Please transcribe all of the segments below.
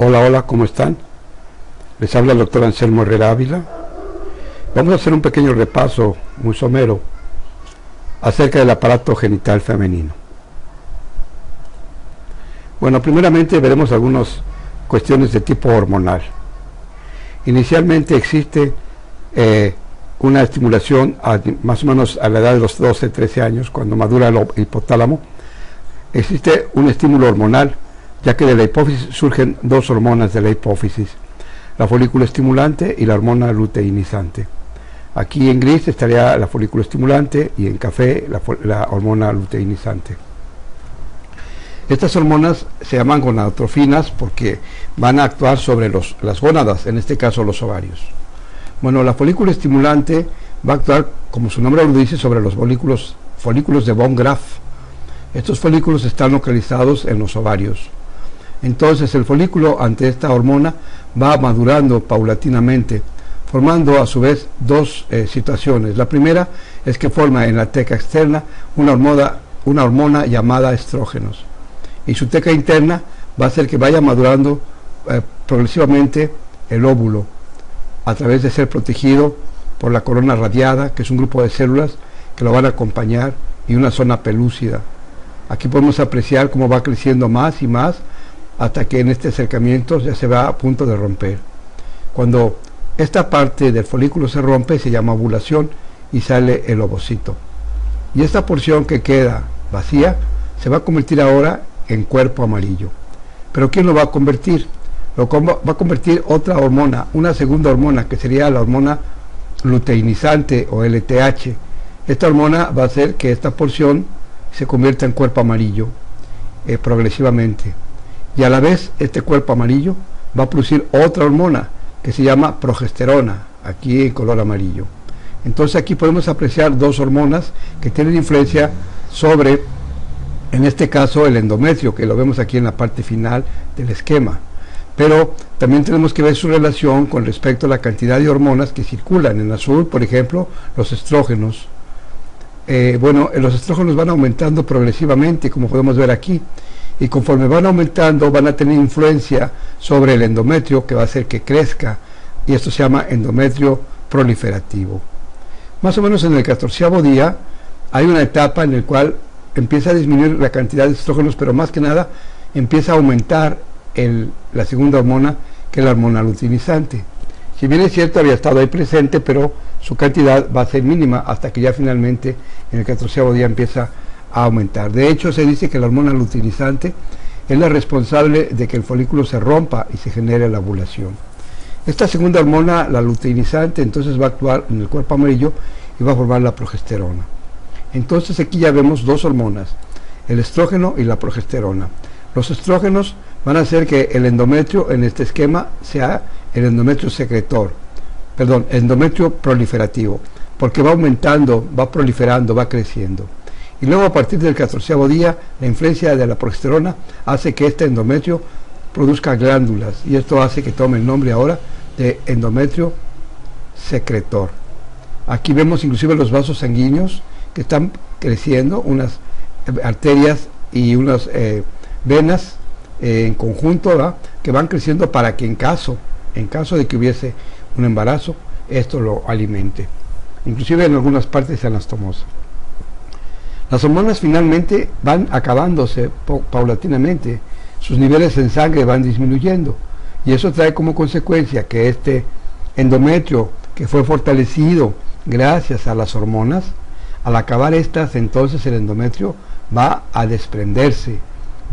Hola, hola, ¿cómo están? Les habla el doctor Anselmo Herrera Ávila. Vamos a hacer un pequeño repaso, muy somero, acerca del aparato genital femenino. Bueno, primeramente veremos algunas cuestiones de tipo hormonal. Inicialmente existe una estimulación más o menos a la edad de los 12-13 años, cuando madura el hipotálamo. Existe un estímulo hormonal, ya que de la hipófisis surgen dos hormonas de la hipófisis, la folículo estimulante y la hormona luteinizante. Aquí en gris estaría la folículo estimulante y en café la hormona luteinizante. Estas hormonas se llaman gonadotrofinas porque van a actuar sobre las gónadas, en este caso los ovarios. Bueno, la folículo estimulante va a actuar, como su nombre lo dice, sobre los folículos de von Graf. Estos folículos están localizados en los ovarios. Entonces el folículo ante esta hormona va madurando paulatinamente, formando a su vez dos situaciones. La primera es que forma en la teca externa una hormona llamada estrógenos, y su teca interna va a hacer que vaya madurando progresivamente el óvulo, a través de ser protegido por la corona radiada, que es un grupo de células que lo van a acompañar, y una zona pelúcida. Aquí podemos apreciar cómo va creciendo más y más hasta que en este acercamiento ya se va a punto de romper. Cuando esta parte del folículo se rompe se llama ovulación y sale el ovocito. Y esta porción que queda vacía se va a convertir ahora en cuerpo amarillo. ¿Pero quién lo va a convertir? Lo va a convertir otra hormona, una segunda hormona, que sería la hormona luteinizante o LTH. Esta hormona va a hacer que esta porción se convierta en cuerpo amarillo progresivamente. Y a la vez este cuerpo amarillo va a producir otra hormona que se llama progesterona, aquí en color amarillo. Entonces aquí podemos apreciar dos hormonas que tienen influencia sobre, en este caso, el endometrio, que lo vemos aquí en la parte final del esquema. Pero también tenemos que ver su relación con respecto a la cantidad de hormonas que circulan. En azul, por ejemplo, los estrógenos. Los estrógenos van aumentando progresivamente, como podemos ver aquí, y conforme van aumentando van a tener influencia sobre el endometrio, que va a hacer que crezca, y esto se llama endometrio proliferativo. Más o menos en el 14º día hay una etapa en la cual empieza a disminuir la cantidad de estrógenos, pero más que nada empieza a aumentar la segunda hormona, que es la hormona luteinizante. Si bien es cierto, había estado ahí presente, pero su cantidad va a ser mínima hasta que ya finalmente en el 14º día empieza a aumentar. De hecho, se dice que la hormona luteinizante es la responsable de que el folículo se rompa y se genere la ovulación. Esta segunda hormona, la luteinizante, entonces va a actuar en el cuerpo amarillo y va a formar la progesterona. Entonces aquí ya vemos dos hormonas, el estrógeno y la progesterona. Los estrógenos van a hacer que el endometrio en este esquema sea el endometrio endometrio proliferativo, porque va aumentando, va proliferando, va creciendo. Y luego, a partir del 14º día, la influencia de la progesterona hace que este endometrio produzca glándulas, y esto hace que tome el nombre ahora de endometrio secretor. Aquí vemos inclusive los vasos sanguíneos que están creciendo, unas arterias y unas venas en conjunto, ¿verdad?, que van creciendo para que en caso de que hubiese un embarazo, esto lo alimente, inclusive en algunas partes anastomosa. Las hormonas finalmente van acabándose paulatinamente, sus niveles en sangre van disminuyendo, y eso trae como consecuencia que este endometrio, que fue fortalecido gracias a las hormonas, al acabar estas, entonces el endometrio va a desprenderse,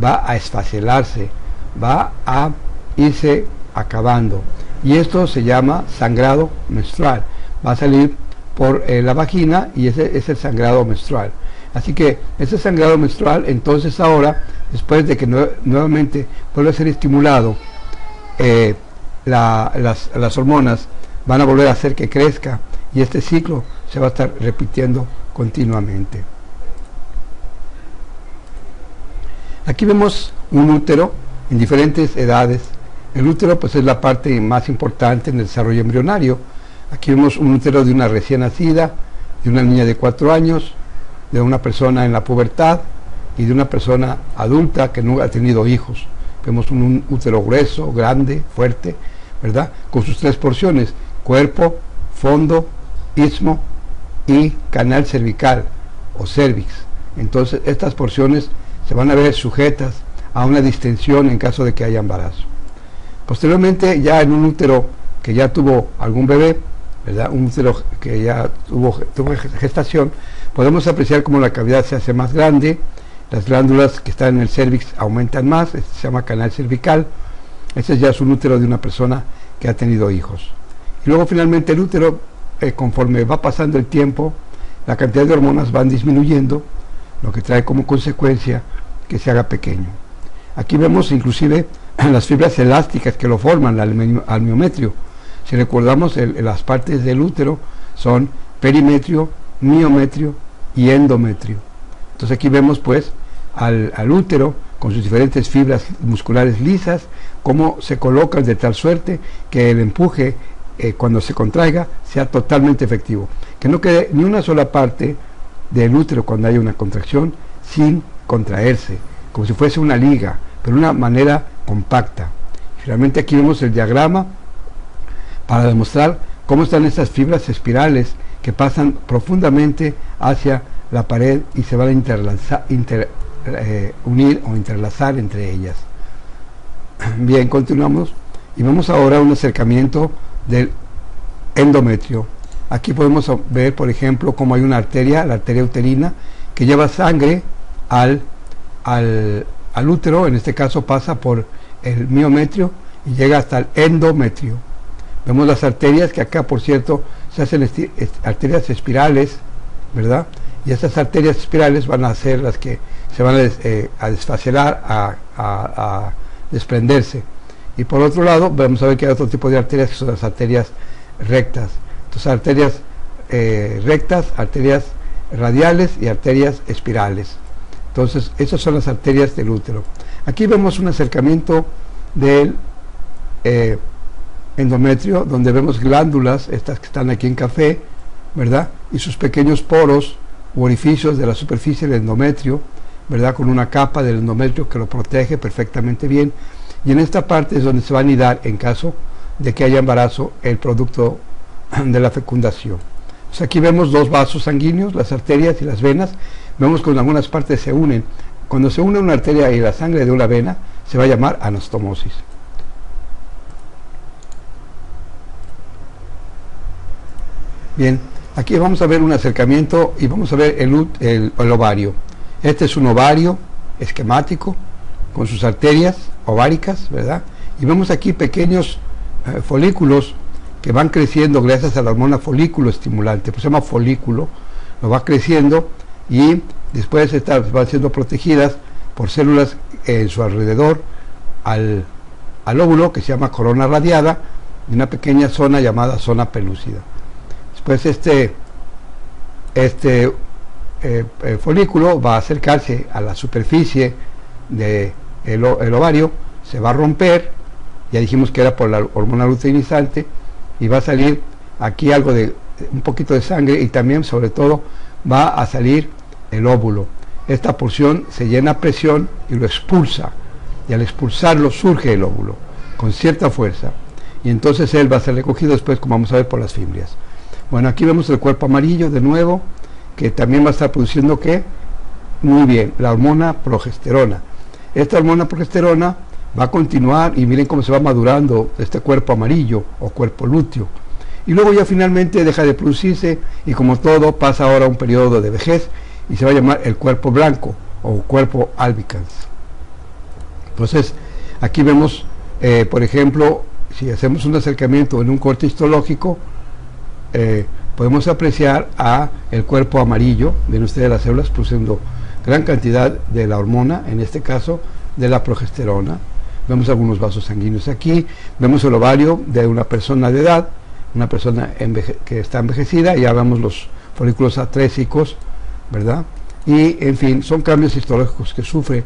va a esfacelarse, va a irse acabando, y esto se llama sangrado menstrual. Va a salir por la vagina, y ese es el sangrado menstrual. Así que ese sangrado menstrual, entonces ahora, después de que nuevamente vuelve a ser estimulado, las hormonas van a volver a hacer que crezca, y este ciclo se va a estar repitiendo continuamente. Aquí vemos un útero en diferentes edades. El útero pues es la parte más importante en el desarrollo embrionario. Aquí vemos un útero de una recién nacida, de una niña de 4 años, de una persona en la pubertad y de una persona adulta que nunca ha tenido hijos. Vemos un útero grueso, grande, fuerte, ¿verdad? Con sus tres porciones: cuerpo, fondo, istmo y canal cervical o cervix. Entonces estas porciones se van a ver sujetas a una distensión en caso de que haya embarazo. Posteriormente, ya en un útero que ya tuvo algún bebé, ¿verdad? Un útero que ya tuvo gestación, podemos apreciar cómo la cavidad se hace más grande, las glándulas que están en el cervix aumentan más, este se llama canal cervical. Este ya es un útero de una persona que ha tenido hijos. Y luego finalmente el útero, conforme va pasando el tiempo, la cantidad de hormonas van disminuyendo, lo que trae como consecuencia que se haga pequeño. Aquí vemos inclusive las fibras elásticas que lo forman al miometrio. Si recordamos, las partes del útero son perimetrio, miometrio y endometrio. Entonces aquí vemos pues al útero con sus diferentes fibras musculares lisas, cómo se colocan de tal suerte que el empuje cuando se contraiga sea totalmente efectivo, que no quede ni una sola parte del útero cuando haya una contracción sin contraerse, como si fuese una liga, pero de una manera compacta. Finalmente aquí vemos el diagrama para demostrar cómo están estas fibras espirales que pasan profundamente hacia la pared y se van a unir o interlazar entre ellas. Bien, continuamos y vemos ahora un acercamiento del endometrio. Aquí podemos ver, por ejemplo, cómo hay una arteria, la arteria uterina, que lleva sangre al útero. En este caso pasa por el miometrio y llega hasta el endometrio. Vemos las arterias, que acá, por cierto, se hacen arterias espirales, ¿verdad? Y estas arterias espirales van a ser las que se van a desfacelar, a desprenderse. Y por otro lado, vamos a ver que hay otro tipo de arterias, que son las arterias rectas. Entonces, arterias rectas, arterias radiales y arterias espirales. Entonces, esas son las arterias del útero. Aquí vemos un acercamiento del endometrio, donde vemos glándulas, estas que están aquí en café, ¿verdad? Y sus pequeños poros u orificios de la superficie del endometrio, ¿verdad? Con una capa del endometrio que lo protege perfectamente bien. Y en esta parte es donde se va a anidar, en caso de que haya embarazo, el producto de la fecundación. Pues aquí vemos dos vasos sanguíneos, las arterias y las venas. Vemos que en algunas partes se unen. Cuando se une una arteria y la sangre de una vena, se va a llamar anastomosis. Bien, aquí vamos a ver un acercamiento y vamos a ver el ovario. Este es un ovario esquemático con sus arterias ováricas, ¿verdad? Y vemos aquí pequeños folículos que van creciendo gracias a la hormona folículo estimulante, pues se llama folículo, lo va creciendo y después van siendo protegidas por células en su alrededor al óvulo, que se llama corona radiada, y una pequeña zona llamada zona pelúcida. Después este folículo va a acercarse a la superficie del ovario, se va a romper, ya dijimos que era por la hormona luteinizante, y va a salir aquí un poquito de sangre, y también sobre todo va a salir el óvulo. Esta porción se llena a presión y lo expulsa, y al expulsarlo surge el óvulo con cierta fuerza, y entonces él va a ser recogido después, como vamos a ver, por las fimbrias. Bueno, aquí vemos el cuerpo amarillo de nuevo, que también va a estar produciendo, ¿qué? Muy bien, la hormona progesterona. Esta hormona progesterona va a continuar, y miren cómo se va madurando este cuerpo amarillo o cuerpo lúteo, y luego ya finalmente deja de producirse, y como todo pasa ahora a un periodo de vejez y se va a llamar el cuerpo blanco o cuerpo albicans. Entonces aquí vemos, por ejemplo, si hacemos un acercamiento en un corte histológico, podemos apreciar el cuerpo amarillo. Ven ustedes las células produciendo gran cantidad de la hormona, en este caso de la progesterona. Vemos algunos vasos sanguíneos aquí, vemos el ovario de una persona de edad, una persona que está envejecida, y ya vemos los folículos atrésicos, ¿verdad? Y en fin, son cambios histológicos que sufre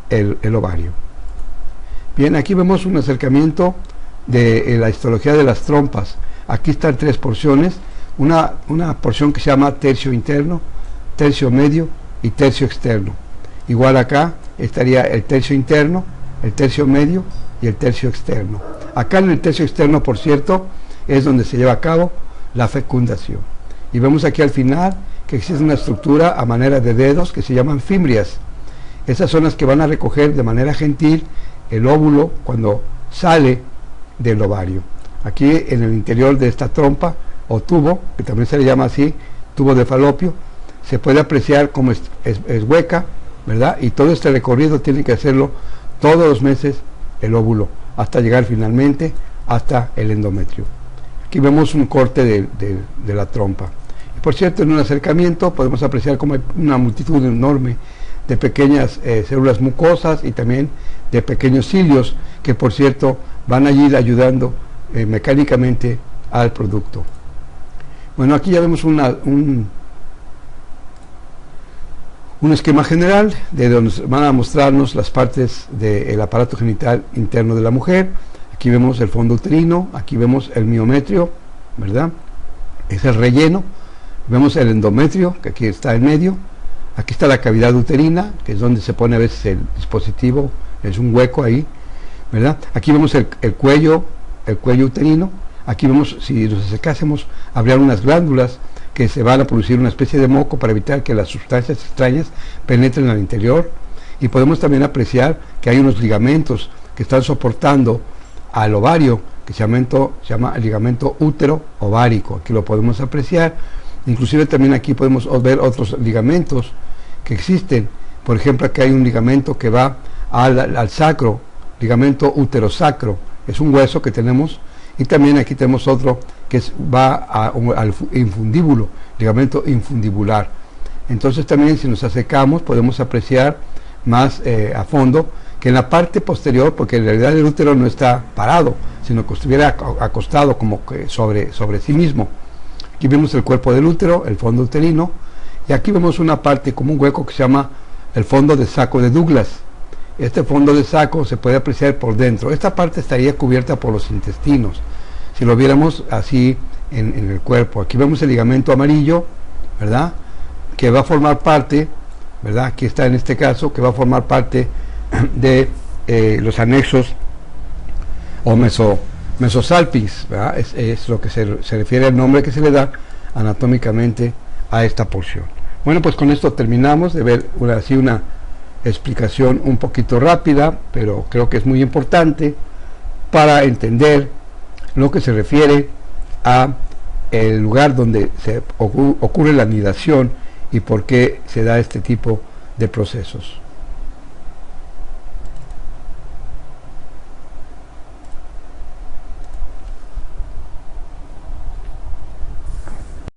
el ovario. Bien, aquí vemos un acercamiento de la histología de las trompas. Aquí están tres porciones, una porción que se llama tercio interno, tercio medio y tercio externo. Igual acá estaría el tercio interno, el tercio medio y el tercio externo. Acá en el tercio externo, por cierto, es donde se lleva a cabo la fecundación. Y vemos aquí al final que existe una estructura a manera de dedos que se llaman fimbrias. Esas son las que van a recoger de manera gentil el óvulo cuando sale del ovario. Aquí en el interior de esta trompa o tubo, que también se le llama así, tubo de falopio, se puede apreciar como es hueca, ¿verdad? Y todo este recorrido tiene que hacerlo todos los meses el óvulo, hasta llegar finalmente hasta el endometrio. Aquí vemos un corte de la trompa. Y por cierto, en un acercamiento podemos apreciar como hay una multitud enorme de pequeñas células mucosas y también de pequeños cilios que, por cierto, van a ir ayudando mecánicamente al producto. Bueno, aquí ya vemos un esquema general de donde van a mostrarnos las partes del aparato genital interno de la mujer. Aquí vemos el fondo uterino, aquí vemos el miometrio, ¿verdad? Es el relleno. Vemos el endometrio, que aquí está en medio. Aquí está la cavidad uterina, que es donde se pone a veces el dispositivo, es un hueco ahí, ¿verdad? Aquí vemos el cuello uterino. Aquí vemos, si nos acercásemos, habría unas glándulas que se van a producir una especie de moco para evitar que las sustancias extrañas penetren al interior. Y podemos también apreciar que hay unos ligamentos que están soportando al ovario, que se llama el ligamento útero ovárico. Aquí lo podemos apreciar. Inclusive también aquí podemos ver otros ligamentos que existen. Por ejemplo, aquí hay un ligamento que va al sacro, ligamento útero-sacro. Es un hueso que tenemos. Y también aquí tenemos otro que va al infundíbulo, ligamento infundibular. Entonces también, si nos acercamos, podemos apreciar más a fondo que en la parte posterior, porque en realidad el útero no está parado, sino que estuviera acostado como que sobre sí mismo. Aquí vemos el cuerpo del útero, el fondo uterino, y aquí vemos una parte como un hueco que se llama el fondo de saco de Douglas. Este fondo de saco se puede apreciar por dentro. Esta parte estaría cubierta por los intestinos, si lo viéramos así en el cuerpo. Aquí vemos el ligamento amarillo, ¿verdad? Que va a formar parte, ¿verdad? Aquí está en este caso, que va a formar parte de los anexos o mesosalpinx, ¿verdad? Es lo que se refiere al nombre que se le da anatómicamente a esta porción. Bueno, pues con esto terminamos de ver una explicación un poquito rápida, pero creo que es muy importante para entender lo que se refiere a el lugar donde se ocurre la anidación y por qué se da este tipo de procesos.